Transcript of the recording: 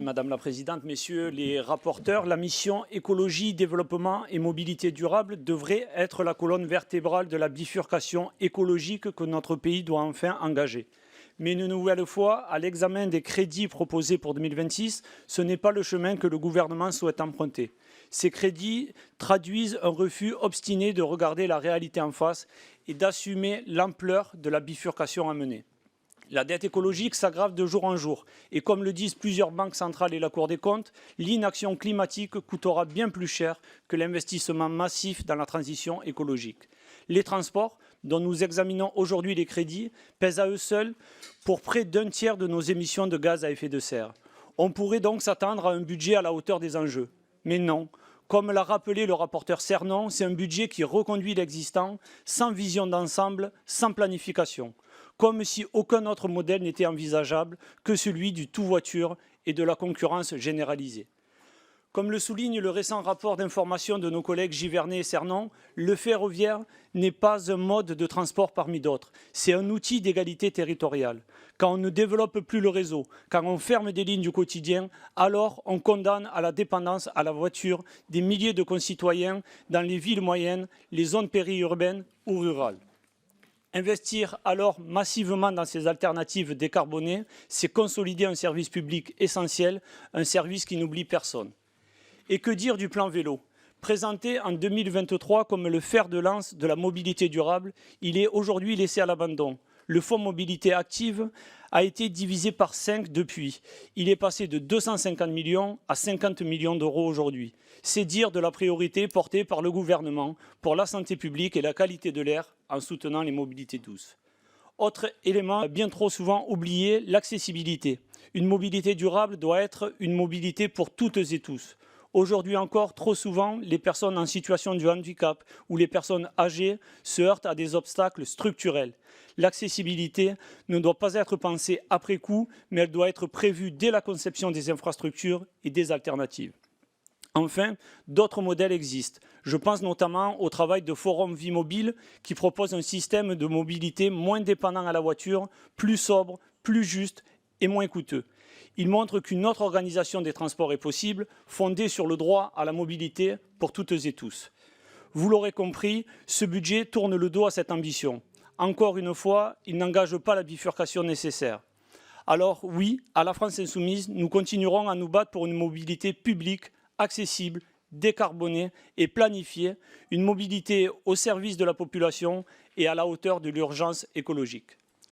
Madame la Présidente, Messieurs les rapporteurs, la mission écologie, développement et mobilité durable devrait être la colonne vertébrale de la bifurcation écologique que notre pays doit enfin engager. Mais une nouvelle fois, à l'examen des crédits proposés pour 2026, ce n'est pas le chemin que le gouvernement souhaite emprunter. Ces crédits traduisent un refus obstiné de regarder la réalité en face et d'assumer l'ampleur de la bifurcation à mener. La dette écologique s'aggrave de jour en jour et comme le disent plusieurs banques centrales et la Cour des comptes, l'inaction climatique coûtera bien plus cher que l'investissement massif dans la transition écologique. Les transports, dont nous examinons aujourd'hui les crédits, pèsent à eux seuls pour près d'un tiers de nos émissions de gaz à effet de serre. On pourrait donc s'attendre à un budget à la hauteur des enjeux. Mais non, comme l'a rappelé le rapporteur Cernon, c'est un budget qui reconduit l'existant, sans vision d'ensemble, sans planification. Comme si aucun autre modèle n'était envisageable que celui du tout-voiture et de la concurrence généralisée. Comme le souligne le récent rapport d'information de nos collègues Givernet et Cernon, le ferroviaire n'est pas un mode de transport parmi d'autres, c'est un outil d'égalité territoriale. Quand on ne développe plus le réseau, quand on ferme des lignes du quotidien, alors on condamne à la dépendance à la voiture des milliers de concitoyens dans les villes moyennes, les zones périurbaines ou rurales. Investir alors massivement dans ces alternatives décarbonées, c'est consolider un service public essentiel, un service qui n'oublie personne. Et que dire du plan vélo ? Présenté en 2023 comme le fer de lance de la mobilité durable, il est aujourd'hui laissé à l'abandon. Le fonds mobilité active a été divisé par 5 depuis. Il est passé de 250 millions à 50 millions d'euros aujourd'hui. C'est dire de la priorité portée par le gouvernement pour la santé publique et la qualité de l'air en soutenant les mobilités douces. Autre élément bien trop souvent oublié, l'accessibilité. Une mobilité durable doit être une mobilité pour toutes et tous. Aujourd'hui encore, trop souvent, les personnes en situation de handicap ou les personnes âgées se heurtent à des obstacles structurels. L'accessibilité ne doit pas être pensée après coup, mais elle doit être prévue dès la conception des infrastructures et des alternatives. Enfin, d'autres modèles existent. Je pense notamment au travail de Forum Vie Mobile qui propose un système de mobilité moins dépendant à la voiture, plus sobre, plus juste et moins coûteux. Il montre qu'une autre organisation des transports est possible, fondée sur le droit à la mobilité pour toutes et tous. Vous l'aurez compris, ce budget tourne le dos à cette ambition. Encore une fois, il n'engage pas la bifurcation nécessaire. Alors oui, à la France insoumise, nous continuerons à nous battre pour une mobilité publique, accessible, décarbonée et planifiée, une mobilité au service de la population et à la hauteur de l'urgence écologique.